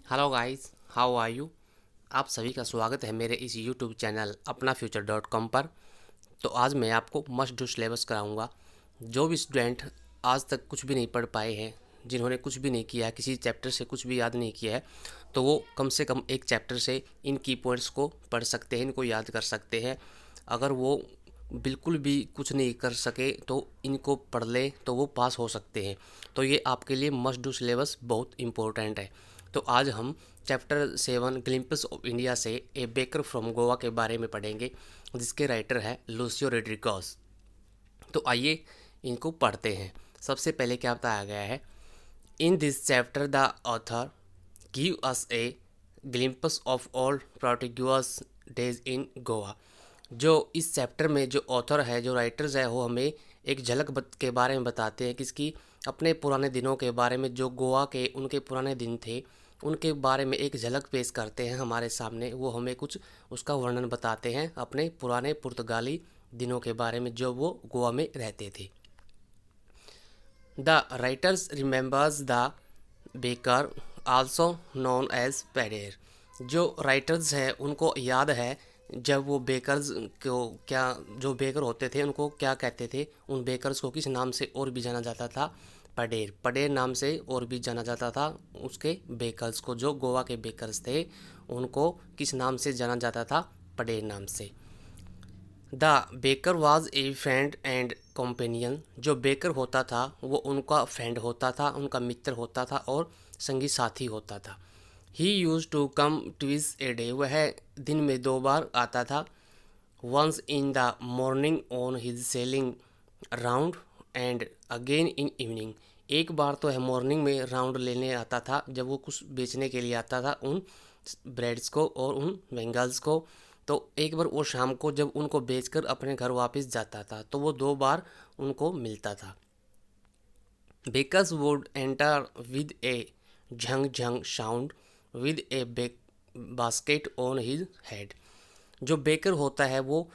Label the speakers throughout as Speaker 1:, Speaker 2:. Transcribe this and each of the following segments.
Speaker 1: Hello guys, how are you. आप सभी का स्वागत है मेरे इस YouTube channel Apna future dot com पर। तो आज मैं आपको मस्ट डू सिलेबस कराऊंगा। जो भी स्टूडेंट आज तक कुछ भी नहीं पढ़ पाए हैं, जिन्होंने कुछ भी नहीं किया है, किसी चैप्टर से कुछ भी याद नहीं किया है, तो वो कम से कम एक चैप्टर से इन की पॉइंट्स को पढ़ सकते हैं, इनको याद कर सकते हैं। अगर वो बिल्कुल भी कुछ नहीं कर सके तो इनको पढ़ ले तो वो पास हो सकते हैं। तो ये आपके लिए मस्ट डू सिलेबस बहुत इम्पोर्टेंट है। तो आज हम चैप्टर 7 ग्लिम्पस ऑफ इंडिया से ए बेकर फ्रॉम गोवा के बारे में पढ़ेंगे, जिसके राइटर है लूसियो रोड्रिगेज। तो आइए इनको पढ़ते हैं। सबसे पहले क्या बताया गया है, in this chapter the author give us a glimpse of old Portuguese days in Goa. जो इस चैप्टर में जो ऑथर है, जो राइटर्स है, वो हमें एक झलक के बारे में बताते हैं, किसकी, अपने पुराने दिनों के बारे में। जो गोवा के उनके पुराने दिन थे उनके बारे में एक झलक पेश करते हैं हमारे सामने। वो हमें कुछ उसका वर्णन बताते हैं अपने पुराने पुर्तगाली दिनों के बारे में, जो वो गोवा में रहते थे। The writers remembers the baker also known as पेडेर। जो राइटर्स है उनको याद है जब वो बेकर्स को क्या, जो बेकर होते थे उनको क्या कहते थे, उन बेकर्स को किस नाम से और भी जाना जाता था, पडेर। पडेर नाम से और भी जाना जाता था उसके बेकर्स को। जो गोवा के बेकर्स थे उनको किस नाम से जाना जाता था, पडेर नाम से। The baker was a friend and companion. जो बेकर होता था वो उनका फ्रेंड होता था, उनका मित्र होता था और संगी साथी होता था। He use to come twice a day. वह दिन में 2 बार आता था। Once in the morning on his selling round and again in evening. एक बार तो है मॉर्निंग में राउंड लेने आता था, जब वो कुछ बेचने के लिए आता था उन ब्रेड्स को और उन बेंगल्स को। तो एक बार वो शाम को जब उनको बेचकर अपने घर वापस जाता था, तो वो 2 बार उनको मिलता था। Bakers would enter with a झंग झंग sound with a basket on his head. जो बेकर होता है वो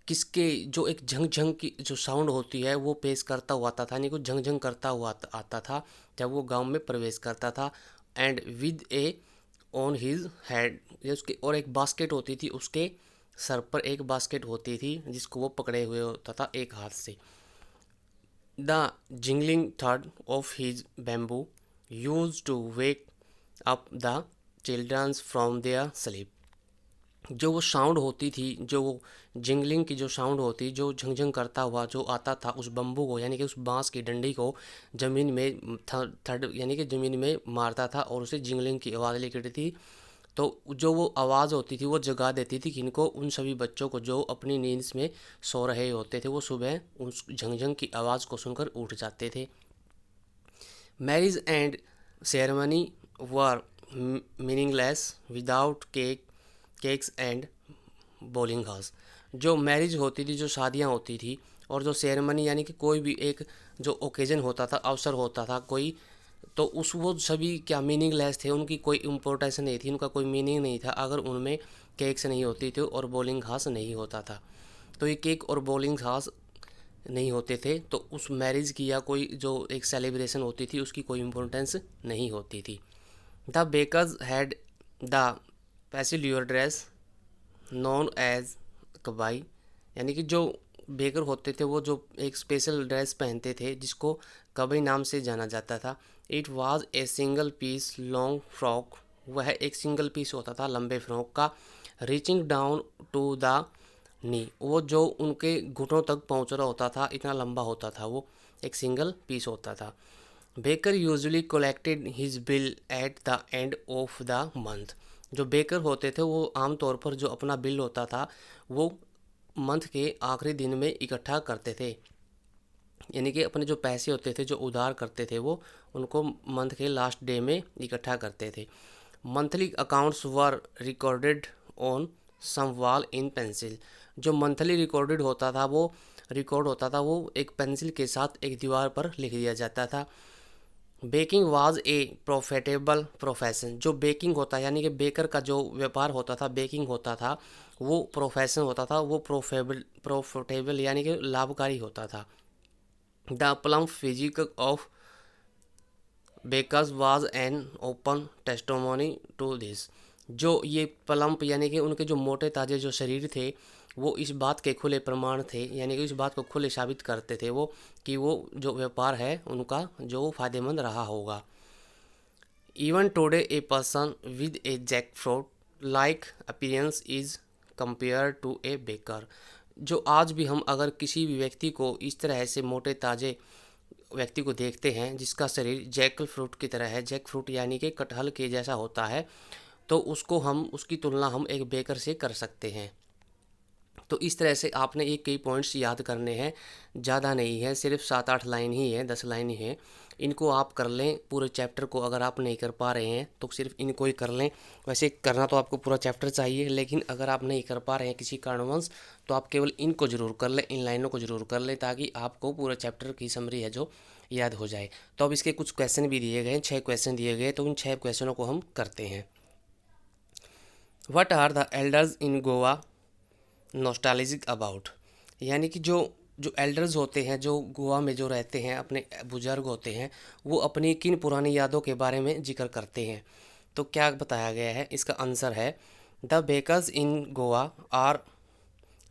Speaker 1: किसके, जो एक झंग झंग की जो साउंड होती है वो पेश करता हुआ आता था, यानी कुछ झंग झंग करता हुआ आता था जब वो गांव में प्रवेश करता था। And with A on his head, उसके और एक बास्केट होती थी, उसके सर पर एक बास्केट होती थी जिसको वो पकड़े हुए होता था एक हाथ से। द जिंगलिंग थर्ड of his bamboo use to wake up the childrens from their sleep. जो वो साउंड होती थी, जो वो जिंगलिंग की जो साउंड होती, जो झंझंग करता हुआ जो आता था उस बम्बू को, यानी कि उस बांस की डंडी को ज़मीन में थर्ड यानी कि ज़मीन में मारता था और उसे जिंगलिंग की आवाज़ निकलती थी। तो जो वो आवाज़ होती थी वो जगा देती थी किनको, उन सभी बच्चों को जो अपनी नींद में सो रहे होते थे। वो सुबह उस झंझंग की आवाज़ को सुनकर उठ जाते थे। Marriage and ceremony were meaningless without cakes and bowling house. जो मैरिज होती थी, जो शादियां होती थी, और जो सेरेमनी यानी कि कोई भी एक जो ओकेजन होता था, अवसर होता था कोई, तो उस वो सभी क्या मीनिंगलेस थे, उनकी कोई इम्पोर्टेंस नहीं थी, उनका कोई मीनिंग नहीं था अगर उनमें केक्स नहीं होती थी और बॉलिंग हाउस नहीं होता था। तो ये केक और बॉलिंग हाउस नहीं होते थे तो उस मैरिज की या कोई जो एक सेलिब्रेशन होती थी उसकी कोई इम्पोर्टेंस नहीं होती थी। The bakers had the peculiar dress known as कबाई। यानी कि जो बेकर होते थे वो जो एक स्पेशल ड्रेस पहनते थे जिसको कबाई नाम से जाना जाता था। It was a single piece long frock. वह एक सिंगल पीस होता था लंबे फ्रॉक का। Reaching down to the knee, वो जो उनके घुटनों तक पहुंच रहा होता था, इतना लंबा होता था वो, एक सिंगल पीस होता था। Baker usually collected his bill at the end of the month. जो बेकर होते थे वो आमतौर पर जो अपना बिल होता था वो मंथ के आखिरी दिन में इकट्ठा करते थे, यानी कि अपने जो पैसे होते थे जो उधार करते थे वो उनको मंथ के लास्ट डे में इकट्ठा करते थे। Monthly accounts were recorded on some wall in pencil. जो मंथली रिकॉर्डेड होता था वो रिकॉर्ड होता था वो एक पेंसिल के साथ एक दीवार पर लिख दिया जाता था। Baking was a profitable profession. जो बेकिंग होता है यानी कि बेकर का जो व्यापार होता था, बेकिंग होता था, वो प्रोफेशन होता था, वो प्रॉफिटेबल यानी कि लाभकारी होता था। The plump physique of bakers was an open testimony to this. जो ये प्लम्प यानी कि उनके जो मोटे ताजे जो शरीर थे वो इस बात के खुले प्रमाण थे, यानी कि इस बात को खुले साबित करते थे वो कि वो जो व्यापार है उनका जो फ़ायदेमंद रहा होगा। Even today a person with a jack fruit like appearance is compare to a baker. जो आज भी हम अगर किसी भी व्यक्ति को इस तरह से मोटे ताजे व्यक्ति को देखते हैं जिसका शरीर जैक फ्रूट की तरह है, जैक फ्रूट यानी कि कटहल के जैसा होता है, तो उसकी तुलना हम एक बेकर से कर सकते हैं। तो इस तरह से आपने ये कई पॉइंट्स याद करने हैं, ज़्यादा नहीं है, सिर्फ 7-8 लाइन ही है, 10 लाइन ही है। इनको आप कर लें पूरे चैप्टर को। अगर आप नहीं कर पा रहे हैं तो सिर्फ इनको ही कर लें। वैसे करना तो आपको पूरा चैप्टर चाहिए, लेकिन अगर आप नहीं कर पा रहे हैं किसी कारणवश तो आप केवल इनको ज़रूर कर लें, इन लाइनों को ज़रूर कर लें, ताकि आपको पूरा चैप्टर की समरी है जो याद हो जाए। तो अब इसके कुछ क्वेश्चन भी दिए गए हैं, 6 क्वेश्चन दिए गए, तो उन 6 क्वेश्चनों को हम करते हैं। What are the elders in Goa nostalgic about. यानी कि जो जो एल्डर्स होते हैं जो गोवा में जो रहते हैं, अपने बुजुर्ग होते हैं, वो अपनी किन पुरानी यादों के बारे में जिक्र करते हैं। तो क्या बताया गया है, इसका आंसर है the bakers in Goa are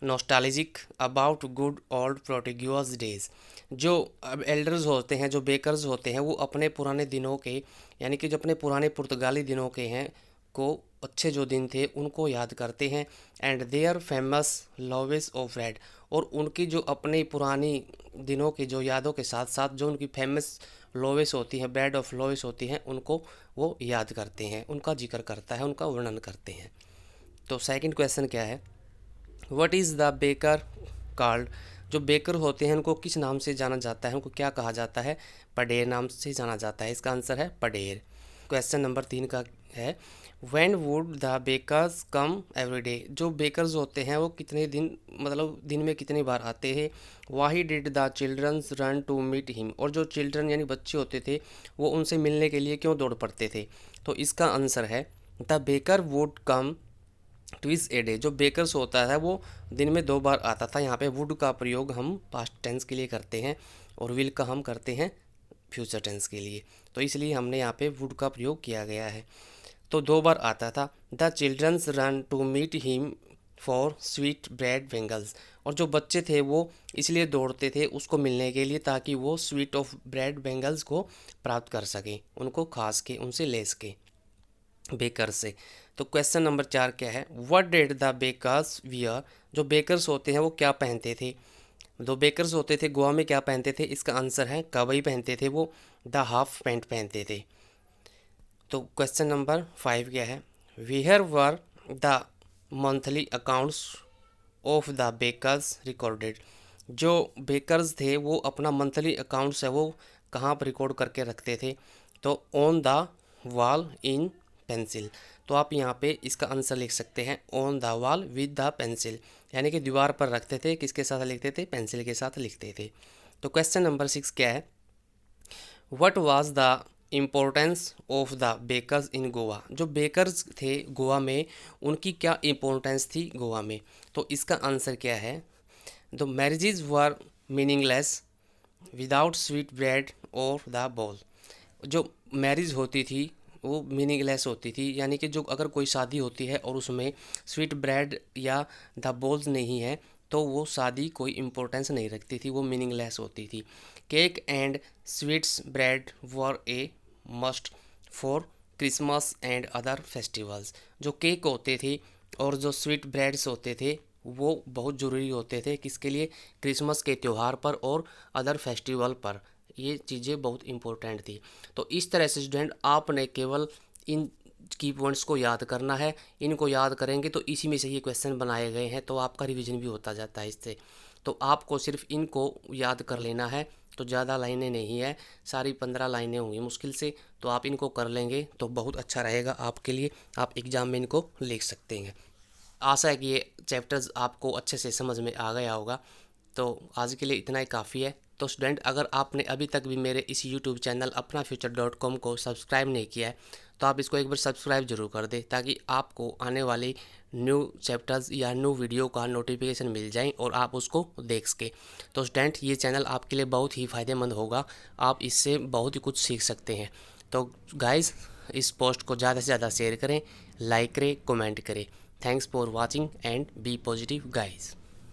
Speaker 1: nostalgic about good old Portuguese days. जो एल्डर्स होते हैं, जो बेकर्स होते हैं, वो अपने पुराने दिनों के, यानी कि जो अपने पुराने पुर्तगाली दिनों के हैं को अच्छे जो दिन थे उनको याद करते हैं। And their famous loaves of bread, और उनकी जो अपनी पुरानी दिनों की जो यादों के साथ साथ जो उनकी फेमस लोवेस होती हैं, ब्रेड ऑफ लोवेस होती हैं, उनको वो याद करते हैं, उनका जिक्र करता है, उनका वर्णन करते हैं। तो सेकंड क्वेश्चन क्या है, what is the baker called. जो बेकर होते हैं उनको किस नाम से जाना जाता है, उनको क्या कहा जाता है, पडेर नाम से जाना जाता है। इसका आंसर है पडेर। क्वेश्चन नंबर 3 का है when would the bakers come every day. जो बेकर्स होते हैं वो कितने दिन, मतलब दिन में कितनी बार आते हैं। Why did the childrens run to meet him. और जो चिल्ड्रन यानी बच्चे होते थे वो उनसे मिलने के लिए क्यों दौड़ पड़ते थे। तो इसका आंसर है the baker would come twice a day. जो बेकर्स होता है वो दिन में 2 बार आता था। यहाँ पे वुड का प्रयोग हम पास्ट टेंस के लिए करते हैं और विल का हम करते हैं फ्यूचर टेंस के लिए, तो इसलिए हमने यहाँ पे वुड का प्रयोग किया गया है। तो 2 बार आता था। The childrens run to meet him for sweet bread bangles. और जो बच्चे थे वो इसलिए दौड़ते थे उसको मिलने के लिए ताकि वो स्वीट ऑफ ब्रेड बेंगल्स को प्राप्त कर सकें, उनको खास के उनसे ले सके बेकर से। तो क्वेश्चन नंबर 4 क्या है, what did the bakers wear. जो बेकर्स होते हैं वो क्या पहनते थे। दो बेकर्स होते थे गोवा में क्या पहनते थे, इसका आंसर है कवई पहनते थे, वो द हाफ पैंट पहनते थे। तो क्वेश्चन नंबर 5 क्या है, where were the monthly accounts of the bakers recorded. जो बेकर्स थे वो अपना मंथली अकाउंट्स है वो कहाँ पर रिकॉर्ड करके रखते थे। तो on the wall in pencil. तो आप यहाँ पे इसका आंसर लिख सकते हैं on the wall with the pencil, यानी कि दीवार पर रखते थे, किसके साथ लिखते थे, पेंसिल के साथ लिखते थे। तो क्वेश्चन नंबर 6 क्या है, what was the importance of the bakers in Goa. जो बेकर्स थे गोवा में उनकी क्या इम्पोर्टेंस थी गोवा में। तो इसका आंसर क्या है, the marriages were meaningless without sweet bread और द बॉल। जो मैरिज होती थी वो मीनिंगलेस होती थी, यानी कि जो अगर कोई शादी होती है और उसमें स्वीट ब्रेड या द बॉल्स नहीं है तो वो शादी कोई इम्पोर्टेंस नहीं रखती थी, वो मीनिंगलेस होती थी। Cake and sweets bread were A must for Christmas and other festivals. जो केक होते थे और जो स्वीट ब्रेड्स होते थे वो बहुत ज़रूरी होते थे, किसके लिए, क्रिसमस के त्यौहार पर और अदर फेस्टिवल पर, ये चीज़ें बहुत इंपॉर्टेंट थी। तो इस तरह से स्टूडेंट आपने केवल इन की पॉइंट्स को याद करना है, इनको याद करेंगे तो इसी में से ये क्वेश्चन बनाए गए हैं, तो आपका रिवीजन भी होता जाता है इससे। तो आपको सिर्फ इनको याद कर लेना है, तो ज़्यादा लाइनें नहीं है, सारी 15 लाइनें होंगी मुश्किल से, तो आप इनको कर लेंगे तो बहुत अच्छा रहेगा आपके लिए, आप एग्ज़ाम में इनको लिख सकते हैं। आशा है कि ये चैप्टर्स आपको अच्छे से समझ में आ गया होगा। तो आज के लिए इतना ही काफ़ी है। तो स्टूडेंट अगर आपने अभी तक भी मेरे इस यूट्यूब चैनल अपनाफ्यूचर.com को सब्सक्राइब नहीं किया है तो आप इसको एक बार सब्सक्राइब जरूर कर दें, ताकि आपको आने वाली न्यू चैप्टर्स या न्यू वीडियो का नोटिफिकेशन मिल जाए और आप उसको देख सकें। तो स्टूडेंट ये चैनल आपके लिए बहुत ही फ़ायदेमंद होगा, आप इससे बहुत ही कुछ सीख सकते हैं। तो गाइस इस पोस्ट को ज़्यादा से ज़्यादा शेयर करें, लाइक करें, कमेंट करें। Thanks for watching and be positive guys.